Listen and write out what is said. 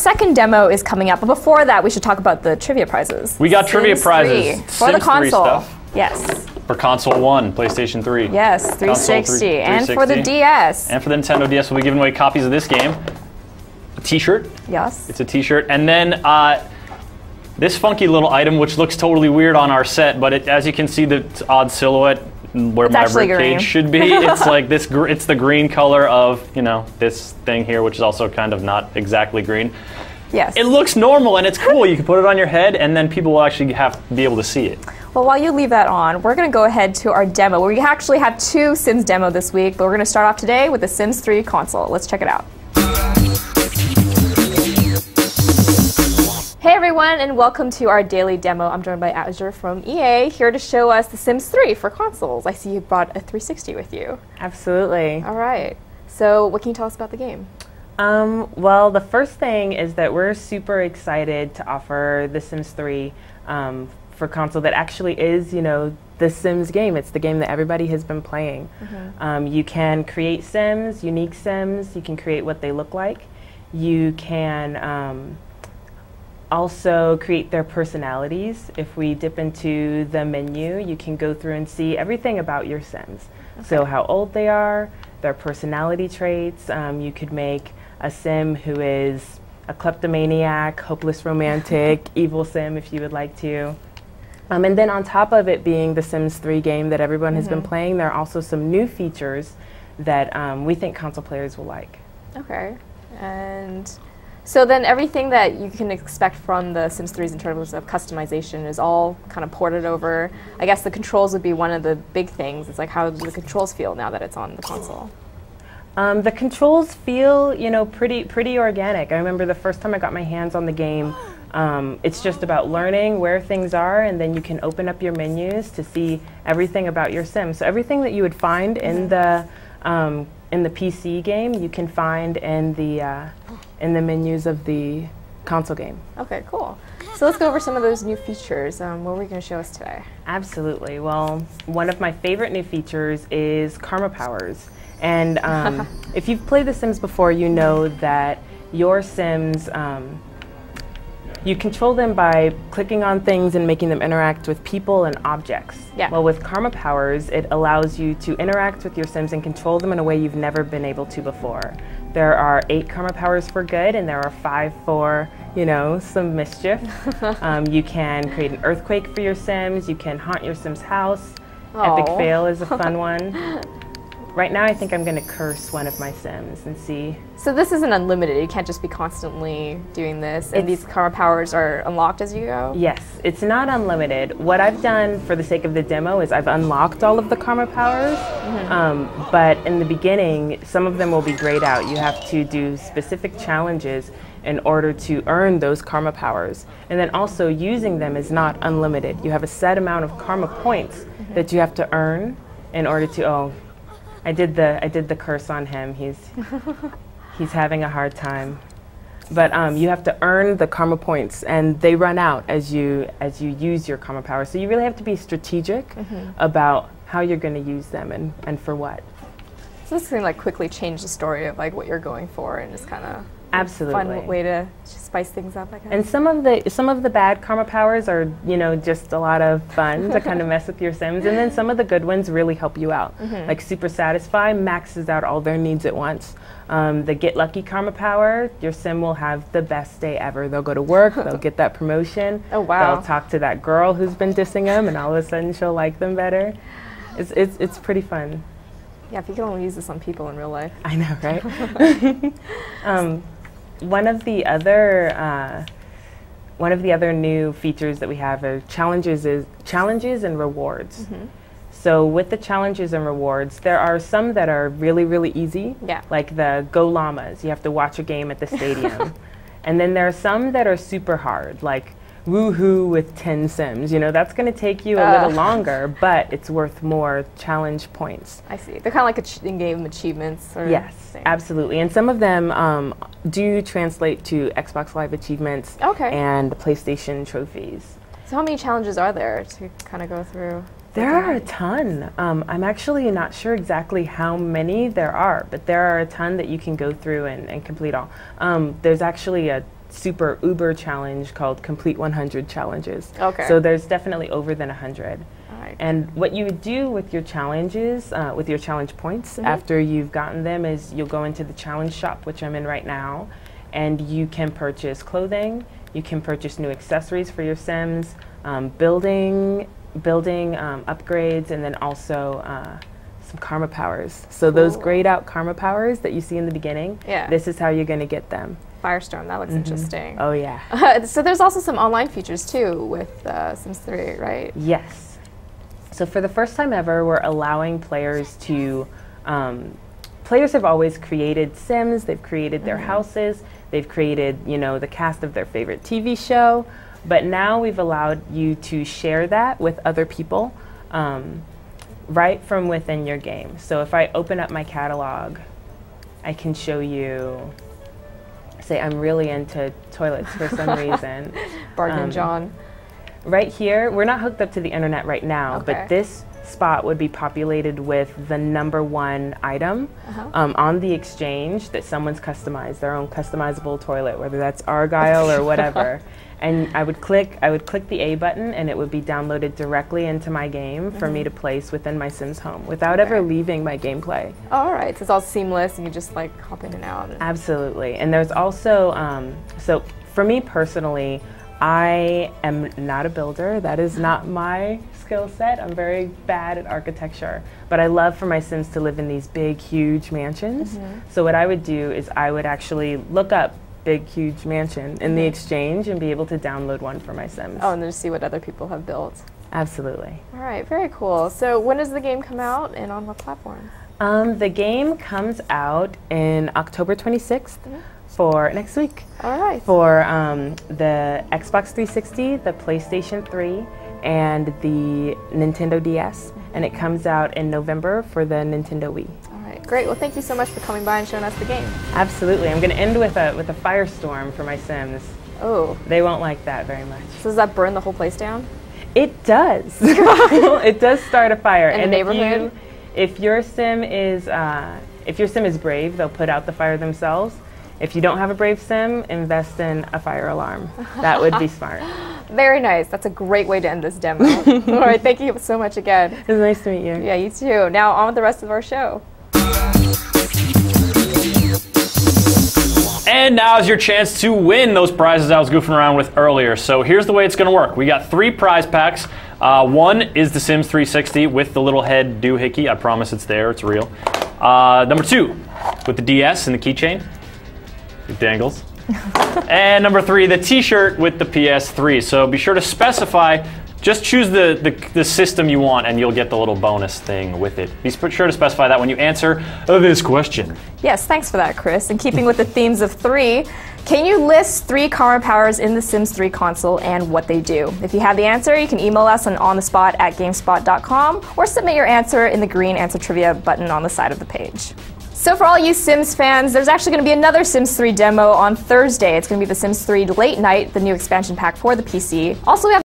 second demo is coming up, but before that, we should talk about the trivia prizes. We got trivia Sims prizes. 3 for the Sims 3 console. stuff. Yes. For console 1, PlayStation 3. Yes, 360. And for the 360. DS. And for the Nintendo DS, we'll be giving away copies of this game. A t-shirt. Yes. It's a t-shirt. And then this funky little item, which looks totally weird on our set, but as you can see, the odd silhouette where my ribcage should be. It's like this. It's the green color of, you know, this thing here, which is also kind of not exactly green. Yes. It looks normal and it's cool. You can put it on your head, and then people will actually be able to see it. Well, while you leave that on, we're going to go ahead to our demo, where we actually have 2 Sims demo this week, but we're going to start off today with the Sims 3 console. Let's check it out. Hey everyone, and welcome to our daily demo. I'm joined by Azure from EA, here to show us the Sims 3 for consoles. I see you brought a 360 with you. Absolutely. All right. So what can you tell us about the game? Well, the first thing is that we're super excited to offer the Sims 3 for console that actually is, you know, the Sims game. It's the game that everybody has been playing. Mm-hmm. You can create Sims, unique Sims. You can create what they look like. You can also create their personalities. If we dip into the menu, you can go through and see everything about your Sims. Okay. So how old they are, their personality traits. You could make a Sim who is a kleptomaniac, hopeless romantic, evil Sim if you would like to. And then on top of it being the Sims 3 game that everyone has been playing, there are also some new features that we think console players will like. Okay. And so then everything that you can expect from the Sims 3s in terms of customization is all kind of ported over. I guess the controls would be one of the big things. It's like, how do the controls feel now that it's on the console? The controls feel, you know, pretty organic. I remember the first time I got my hands on the game, it's just about learning where things are, and then you can open up your menus to see everything about your Sim. So everything that you would find in the PC game, you can find in the menus of the console game. Okay, cool. So let's go over some of those new features. What are we going to show us today? Absolutely. Well, one of my favorite new features is Karma Powers. And if you've played The Sims before, you know that your Sims, you control them by clicking on things and making them interact with people and objects. Yeah. Well, with Karma Powers, it allows you to interact with your Sims and control them in a way you've never been able to before. There are 8 Karma Powers for good, and there are 5 for, you know, some mischief. You can create an earthquake for your Sims. You can haunt your Sims' house. Aww. Epic fail is a fun one. Right now, I think I'm going to curse one of my Sims and see. So this isn't unlimited. You can't just be constantly doing this, and these Karma Powers are unlocked as you go? Yes, it's not unlimited. What I've done for the sake of the demo is I've unlocked all of the Karma Powers, but in the beginning, some of them will be grayed out. You have to do specific challenges in order to earn those Karma Powers. And then also, using them is not unlimited. You have a set amount of Karma points that you have to earn in order to, I did the curse on him. He's having a hard time. But you have to earn the Karma points, and they run out as you use your Karma Power. So you really have to be strategic about how you're going to use them and for what. So this can like quickly change the story of like what you're going for, and just kind of absolutely fun way to spice things up, I guess. And some of the bad Karma Powers are, you know, just a lot of fun to kind of mess with your Sims, and then some of the good ones really help you out. Like Super Satisfy maxes out all their needs at once. The Get Lucky Karma Power, your Sim will have the best day ever. They'll go to work, they'll get that promotion. Oh wow! They'll talk to that girl who's been dissing them, and all of a sudden she'll like them better. It's pretty fun. Yeah, if you can only use this on people in real life. I know, right? One of the other new features that we have are challenges and rewards. So with the challenges and rewards, there are some that are really, really easy, like the Go Llamas. You have to watch a game at the stadium. And then there are some that are super hard, like Woohoo with 10 Sims. You know, that's going to take you a little longer, but it's worth more challenge points. I see. They're kind of like in-game achievements. Or yes, absolutely. And some of them do translate to Xbox Live achievements and PlayStation trophies. So how many challenges are there to kind of go through? There are a ton. I'm actually not sure exactly how many there are, but there are a ton that you can go through and complete all. There's actually a super uber challenge called Complete 100 Challenges. Okay. So there's definitely over than 100. All right. And what you would do with your challenges, with your challenge points, after you've gotten them, is you'll go into the challenge shop, which I'm in right now, and you can purchase clothing, you can purchase new accessories for your Sims, building upgrades, and then also some karma powers. So those grayed out karma powers that you see in the beginning, this is how you're going to get them. Firestorm, that looks interesting. Oh yeah. So there's also some online features too with Sims 3, right? Yes. So for the first time ever, we're allowing players to, players have always created Sims, they've created their houses, they've created, you know, the cast of their favorite TV show, but now we've allowed you to share that with other people right from within your game. So if I open up my catalog, I can show you, say I'm really into toilets for some reason. Barton and John. Right here, we're not hooked up to the internet right now, but this spot would be populated with the #1 item on the exchange that someone's customized, their own customizable toilet, whether that's Argyle or whatever. And I would click the A button, and it would be downloaded directly into my game for me to place within my Sims home without ever leaving my gameplay. All right, so it's all seamless, and you just like hop in and out. Absolutely, and there's also so for me personally, I am not a builder. That is not my skill set. I'm very bad at architecture, but I love for my Sims to live in these big, huge mansions. So what I would do is I would actually look up big, huge mansion in the exchange and be able to download one for my Sims. Oh, and then see what other people have built. Absolutely. All right, very cool. So when does the game come out and on what platform? The game comes out in October 26th. For next week. All right. For the Xbox 360, the PlayStation 3, and the Nintendo DS. And it comes out in November for the Nintendo Wii. All right, great. Well, thank you so much for coming by and showing us the game. Absolutely. I'm going to end with a firestorm for my Sims. Oh. They won't like that very much. So does that burn the whole place down? It does. It does start a fire. In the neighborhood? If your Sim is brave, they'll put out the fire themselves. If you don't have a brave Sim, invest in a fire alarm. That would be smart. Very nice. That's a great way to end this demo. All right, thank you so much again. It was nice to meet you. Yeah, you too. Now on with the rest of our show. And now is your chance to win those prizes I was goofing around with earlier. So here's the way it's going to work. We got 3 prize packs. One is the Sims 360 with the little head doohickey. I promise it's there. It's real. Number 2 with the DS and the keychain. It dangles. And number 3, the t-shirt with the PS3. So be sure to specify, just choose the system you want and you'll get the little bonus thing with it. Be sure to specify that when you answer this question. Yes, thanks for that, Chris. In keeping with the themes of 3, can you list 3 karma powers in the Sims 3 console and what they do? If you have the answer, you can email us on onthespot@gamespot.com or submit your answer in the green answer trivia button on the side of the page. So for all you Sims fans, there's actually going to be another Sims 3 demo on Thursday. It's going to be the Sims 3 Late Night, the new expansion pack for the PC. Also, we have